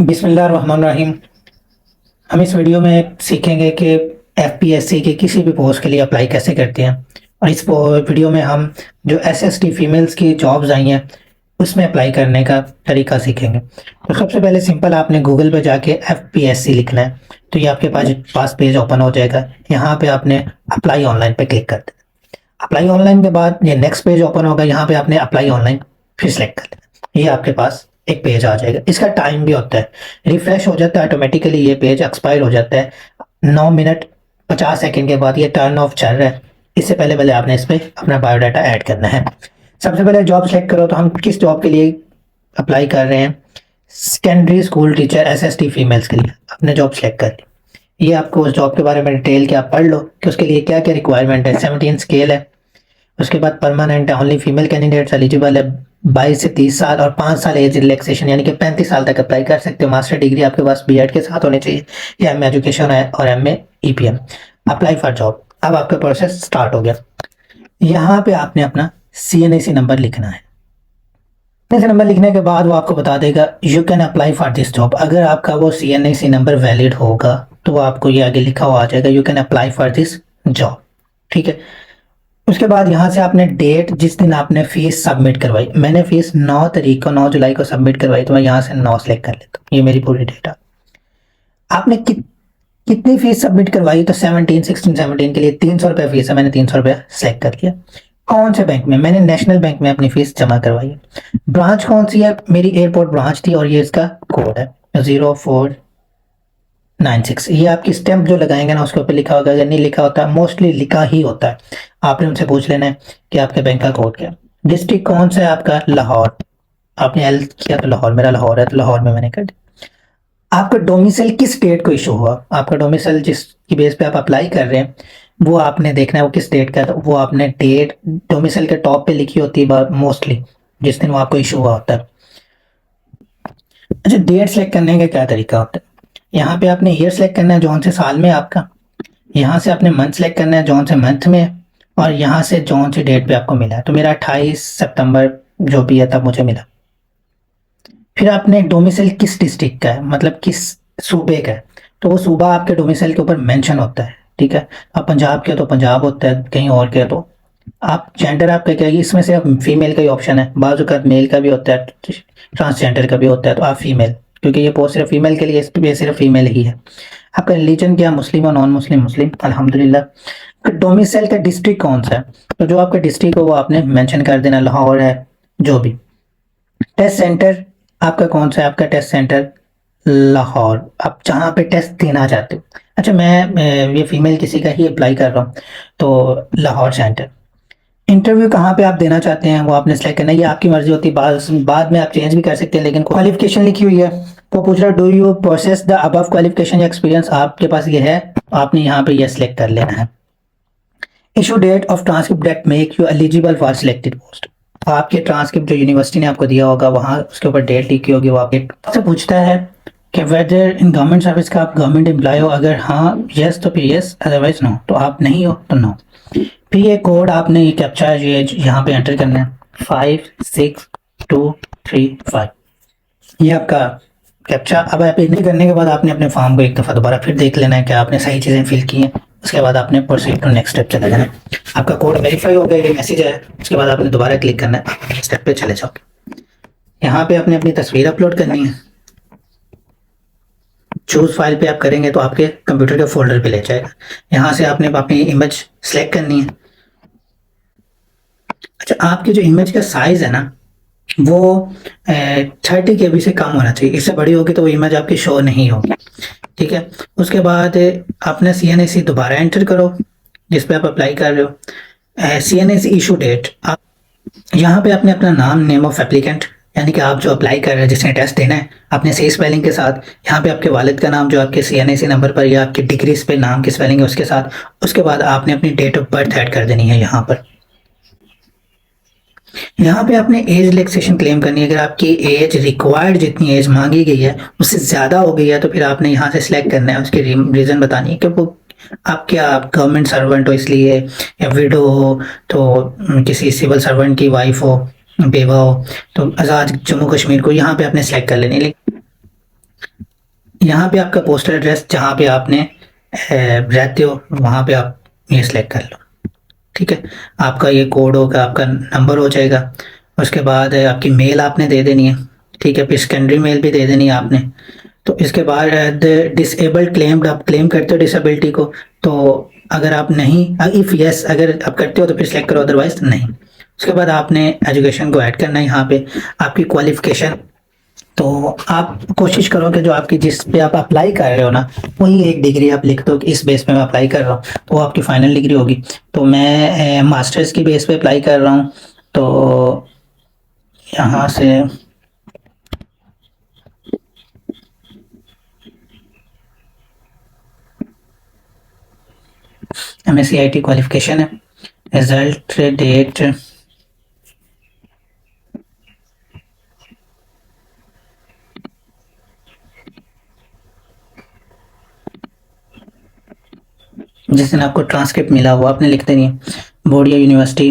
बिस्मिल्लाहिर्रहमानिर्रहीम। हम इस वीडियो में सीखेंगे कि एफपीएससी के किसी भी पोस्ट के लिए अप्लाई कैसे करते हैं। और इस वीडियो में हम जो एसएसटी फीमेल्स की जॉब्स आई हैं उसमें अप्लाई करने का तरीका सीखेंगे। तो सबसे पहले सिंपल आपने गूगल पे जाके एफपीएससी लिखना है, तो ये आपके पास पेज ओपन हो जाएगा। यहाँ पे आपने अप्लाई ऑनलाइन पे क्लिक कर देना। अप्लाई ऑनलाइन के बाद ये नेक्स्ट पेज ओपन होगा, यहाँ पे आपने अप्लाई ऑनलाइन फिर सेलेक्ट कर देना। ये आपके पास एक पेज आ जाएगा। इसका टाइम भी होता है, रिफ्रेश हो जाता है ऑटोमेटिकली। ये पेज एक्सपायर हो जाता है 9 मिनट 50 सेकंड के बाद। ये टर्न ऑफ चल रहा है, इससे पहले पहले आपने इस पर अपना बायोडाटा ऐड करना है। सबसे पहले जॉब सेलेक्ट करो, तो हम किस जॉब के लिए अप्लाई कर रहे हैं? Secondary school teacher SST females के लिए आपने जॉब सेलेक्ट कर ली। ये आपको उस जॉब के बारे में डिटेल के आप पढ़ लो कि उसके लिए क्या क्या रिक्वायरमेंट है। 17 स्केल है, उसके बाद परमानेंट है, ओनली फीमेल कैंडिडेट्स एलिजिबल है। 22 से 30 साल और 5 साल एज रिलैक्सेशन, यानी कि 35 साल तक अप्लाई कर सकते हो। मास्टर डिग्री आपके पास बीएड के साथ होनी चाहिए, या एम एजुकेशन है और M A EPM. Apply for job. अब आपका प्रोसेस स्टार्ट हो गया। यहाँ पे आपने अपना सीएनएसी नंबर लिखना है। सीएनएसी नंबर लिखने के बाद वो आपको बता देगा you can apply for this job. अगर आपका वो सीएनएसी नंबर वैलिड होगा तो वो आपको ये आगे लिखा हुआ आ जाएगा, you can apply for this job. ठीक है। उसके बाद यहाँ से आपने डेट जिस दिन आपने फीस सबमिट करवाई, मैंने फीस 9 जुलाई को सबमिट करवाई, तो मैं यहाँ से 9 सेलेक्ट कर लेता हूँ। ये मेरी पूरी डेटा। आपने कितनी फीस सबमिट करवाई? तो 17 के लिए 300 रुपये फीस है, मैंने 300 रुपया सेलेक्ट कर लिया। कौन से बैंक में? मैंने नेशनल बैंक में अपनी फीस जमा करवाई है। ब्रांच कौन सी है? मेरी एयरपोर्ट ब्रांच थी, और ये इसका कोड है 0496। ये आपकी स्टैंप जो लगाएंगे ना उसके ऊपर लिखा होगा। अगर नहीं लिखा होता, मोस्टली लिखा ही होता है, आपने उनसे पूछ लेना है कि आपके बैंक का कोड क्या। डिस्ट्रिक्ट कौन सा है आपका? लाहौर। आपने एल किया तो लाहौर, मेरा लाहौर है तो लाहौर में मैंने कर दिया। आपका डोमिसाइल किस स्टेट को इशू हुआ? आपका डोमिसाइल जिसकी बेस पे आप अप्लाई कर रहे हैं वो आपने देखना है वो किस स्टेट का है। तो वो आपने डेट डोमिसाइल के टॉप पे लिखी होती है मोस्टली, जिस दिन वो आपको इशू हुआ होता है। अच्छा, डेट सेलेक्ट करने का क्या तरीका होता है? यहाँ पे आपने ईयर सेलेक्ट करना है जौन से साल में आपका। यहाँ से आपने मंथ सेलेक्ट करना है जौन से मंथ में है। और यहाँ से जौन सी डेट पे आपको मिला है। तो मेरा 28 सितंबर जो भी है तब मुझे मिला। फिर आपने डोमिसाइल किस डिस्ट्रिक्ट का है, मतलब किस सूबे का है, तो वो सूबा आपके डोमिसाइल के ऊपर मेंशन होता है। ठीक है। अब पंजाब के तो पंजाब होता है, कहीं और के तो आप जेंडर आपका क्या है, इसमें से फीमेल का ही ऑप्शन है। बाजू का मेल का भी होता है, ट्रांसजेंडर का भी होता है, तो आप फीमेल, क्योंकि ये पोस्ट सिर्फ फीमेल के लिए, इस पे सिर्फ फीमेल ही है। आपका रिलीजन क्या? मुस्लिम और नॉन मुस्लिम? मुस्लिम, अल्हम्दुलिल्लाह। डोमिसाइल का डिस्ट्रिक्ट कौन सा है? तो जो आपका डिस्ट्रिक्ट हो वो आपने मेंशन कर देना, लाहौर है जो भी। टेस्ट सेंटर आपका कौन सा है? आपका टेस्ट सेंटर लाहौर, आप जहाँ पे टेस्ट देना चाहते हो। अच्छा, मैं ये फीमेल किसी का ही अप्लाई कर रहा हूँ, तो लाहौर सेंटर। इंटरव्यू कहाँ पे आप देना चाहते हैं वो आपने सेलेक्ट करना है, ये आपकी मर्जी होती है। बाद में आप चेंज भी कर सकते हैं, लेकिन क्वालिफिकेशन लिखी हुई है। तो पूछ रहा do you process the above qualification या एक्सपीरियंस, आपके पास ये है, आपने यहाँ पे ये सिलेक्ट कर लेना है। Issue date of transcript that make you eligible for selected post, आपके ट्रांसक्रिप्ट जो यूनिवर्सिटी ने आपको दिया होगा वहाँ उसके ऊपर डेट लिखी होगी, वो आपसे पूछता है कि वेदर इन गवर्नमेंट सर्विस का आप गवर्नमेंट एम्प्लॉय हो। अगर हाँ यस तो फिर यस, अदरवाइज नो। तो आप नहीं हो तो नो। फिर ये कोड आपने ये कैप्चा ये यहाँ पे एंटर करना है 56235। ये आपका कैप्चा। अब आप एंटर करने के बाद आपने अपने फॉर्म को एक दफ़ा दोबारा फिर देख लेना है कि आपने सही चीज़ें फिल की हैं। उसके बाद आपने प्रोसीड टू नेक्स्ट स्टेप चले जाना है। आपका कोड वेरीफाई हो गया, ये मैसेज है। उसके बाद आपने दोबारा क्लिक करना है, नेक्स्ट स्टेप पे चले जाओ। यहाँ पे आपने अपनी तस्वीर अपलोड करनी है। चूज फाइल पे आप करेंगे तो आपके कंप्यूटर के फोल्डर पे ले जाएगा। यहाँ से आपने अपनी इमेज सेलेक्ट करनी है। अच्छा, आपकी जो इमेज का साइज है ना वो 30 KB से कम होना चाहिए। इससे बड़ी होगी तो वो इमेज आपकी शो नहीं होगी। ठीक है। उसके बाद अपना सीएनएसी दोबारा एंटर करो जिस पे आप अप्लाई कर रहे हो। सीएनएसी इशू डेट, आप यहाँ पे आपने अपना नाम, नेम ऑफ एप्लीकेंट, यानी कि आप जो अप्लाई कर रहे हैं जिसने टेस्ट देना है, आपने सही स्पेलिंग के साथ। यहाँ पे आपके वालिद का नाम जो आपके सीएनएसी नंबर पर या आपकी डिग्रीज पे नाम की स्पेलिंग है उसके साथ। उसके बाद आपने अपनी डेट ऑफ बर्थ ऐड कर देनी है यहाँ पर। यहाँ पे आपने एज रिलैक्सेशन क्लेम करनी है। अगर आपकी एज रिक्वायर्ड जितनी एज मांगी गई है उससे ज़्यादा हो गई है तो फिर आपने यहाँ से सिलेक्ट करना है, उसकी रीज़न बतानी है कि वो आप क्या गवर्नमेंट सर्वेंट हो इसलिए, या विडो हो तो किसी सिविल सर्वेंट की वाइफ हो, बेवा हो, तो आज़ाद जम्मू कश्मीर को यहाँ पे आपने सेलेक्ट कर लेनी है। यहाँ पे आपका पोस्टल एड्रेस जहाँ पे आपने रहते हो वहाँ पे आप ये सिलेक्ट कर लो। ठीक है, आपका ये कोड होगा, आपका नंबर हो जाएगा। उसके बाद आपकी मेल आपने दे देनी है। ठीक है, फिर सेकेंडरी मेल भी दे देनी है आपने। तो इसके बाद डिसेबल्ड क्लेम्ड, आप क्लेम करते हो डिसेबिलिटी को, तो अगर आप नहीं, इफ़ यस अगर आप करते हो तो फिर सिलेक्ट करो, अदरवाइज नहीं। उसके बाद आपने एजुकेशन को ऐड करना है यहाँ पे, आपकी क्वालिफिकेशन। तो आप कोशिश करो कि जो आपकी जिस पे आप अप्लाई कर रहे हो ना, वही एक डिग्री आप लिख दो कि इस बेस पे मैं अप्लाई कर रहा हूँ, तो वो आपकी फाइनल डिग्री होगी। तो मैं मास्टर्स की बेस पे अप्लाई कर रहा हूँ, तो यहाँ से MSc IT क्वालिफिकेशन है, रिजल्ट डेट जिस दिन आपको ट्रांसक्रिप्ट मिला हुआ आपने लिख देनी है, बोर्ड या यूनिवर्सिटी।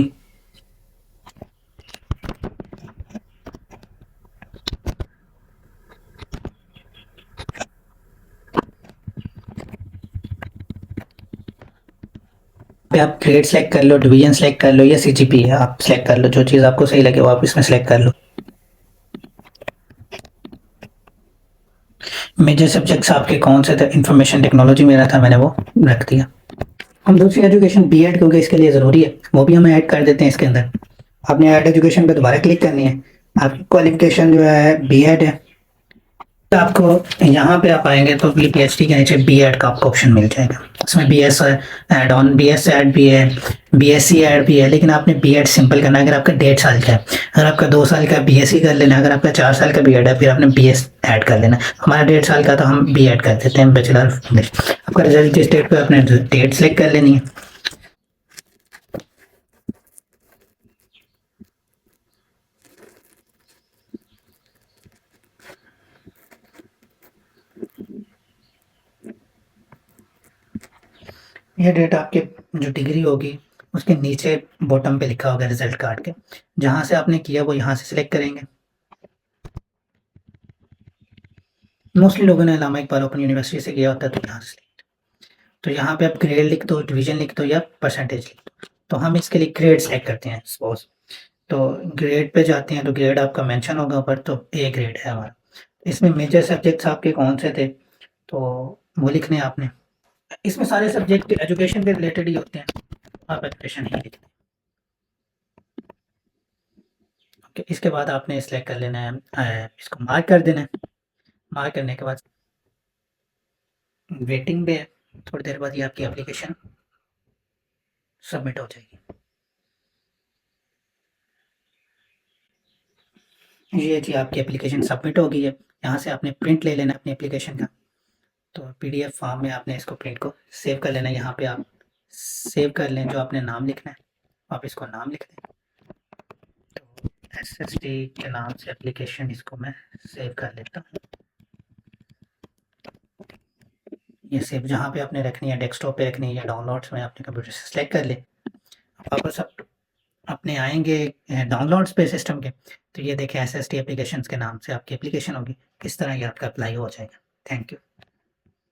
पे आप ग्रेड सेलेक्ट कर लो, डिवीजन सेलेक्ट कर लो, या CGP है आप सेलेक्ट कर लो, जो चीज़ आपको सही लगे वो आप इसमें सेलेक्ट कर लो। मेजर सब्जेक्ट्स आपके कौन से थे, इंफॉर्मेशन टेक्नोलॉजी मेरा था, मैंने वो रख दिया। हम दूसरी एजुकेशन बीएड, क्योंकि इसके लिए ज़रूरी है, वो भी हमें ऐड कर देते हैं इसके अंदर। आपने ऐड एजुकेशन पे दोबारा क्लिक करनी है, आपकी क्वालिफिकेशन जो है बीएड है। तो आपको यहाँ पे आप आएंगे तो PhD के नीचे बीएड का आपको ऑप्शन मिल जाएगा। उसमें BS add on, BS add भी है, BSc ऐड भी है, लेकिन आपने बीएड सिंपल करना है। अगर आपका 1.5 साल का है, अगर आपका 2 साल का BSc कर लेना है, अगर आपका 4 साल का बीएड है फिर आपने BS ऐड कर लेना है। हमारा 1.5 साल का तो हम बीएड कर देते हैं, बैचलर ऑफ इंग्लिश। आपका रिजल्ट जिस डेट पे आपने डेट सेलेक्ट कर लेनी है। ये डेट आपके जो डिग्री होगी उसके नीचे बॉटम पे लिखा होगा रिजल्ट कार्ड के, जहाँ से आपने किया वो यहाँ से सिलेक्ट करेंगे। मोस्टली लोगों ने इलामा इकबाल ओपन यूनिवर्सिटी से किया होता है, तो यहाँ से select। तो यहाँ पे आप ग्रेड लिख दो, डिवीजन लिख दो, या परसेंटेज लिख दो। तो हम इसके लिए ग्रेड सेलेक्ट करते हैं सपोज। तो ग्रेड पे जाते हैं तो ग्रेड आपका मेंशन होगा ऊपर, तो A ग्रेड है हमारा। इसमें मेजर सब्जेक्ट्स आपके कौन से थे, तो वो लिखने हैं आपने। इसमें सारे सब्जेक्ट एजुकेशन के रिलेटेड ही होते हैं, आप एजुकेशन ही लिखते हैं। ओके, इसके बाद आपने सेलेक्ट कर लेना है, इसको मार्क कर देना है। मार्क करने के बाद वेटिंग पे है, थोड़ी देर बाद ये आपकी एप्लीकेशन सबमिट हो जाएगी। ये जी आपकी एप्लीकेशन सबमिट हो गई है। यहाँ से आपने प्रिंट ले लेना अपनी एप्लीकेशन का। तो PDF फॉर्म में आपने इसको प्रिंट को सेव कर लेना है। यहाँ पे आप सेव कर लें, जो आपने नाम लिखना है आप इसको नाम लिख दें। तो SST के नाम से एप्लीकेशन इसको मैं सेव कर लेता हूँ। ये सेव जहाँ पे आपने रखनी है, डेस्कटॉप पे रखनी है या डाउनलोड्स में अपने कंप्यूटर से सेलेक्ट कर ले। वापस आप अपने आएंगे डाउनलोड्स पे सिस्टम के, तो ये देखें SST एप्लीकेशंस के नाम से आपकी एप्लीकेशन होगी। किस तरह ये आपका अप्लाई हो जाएगा। Thank you.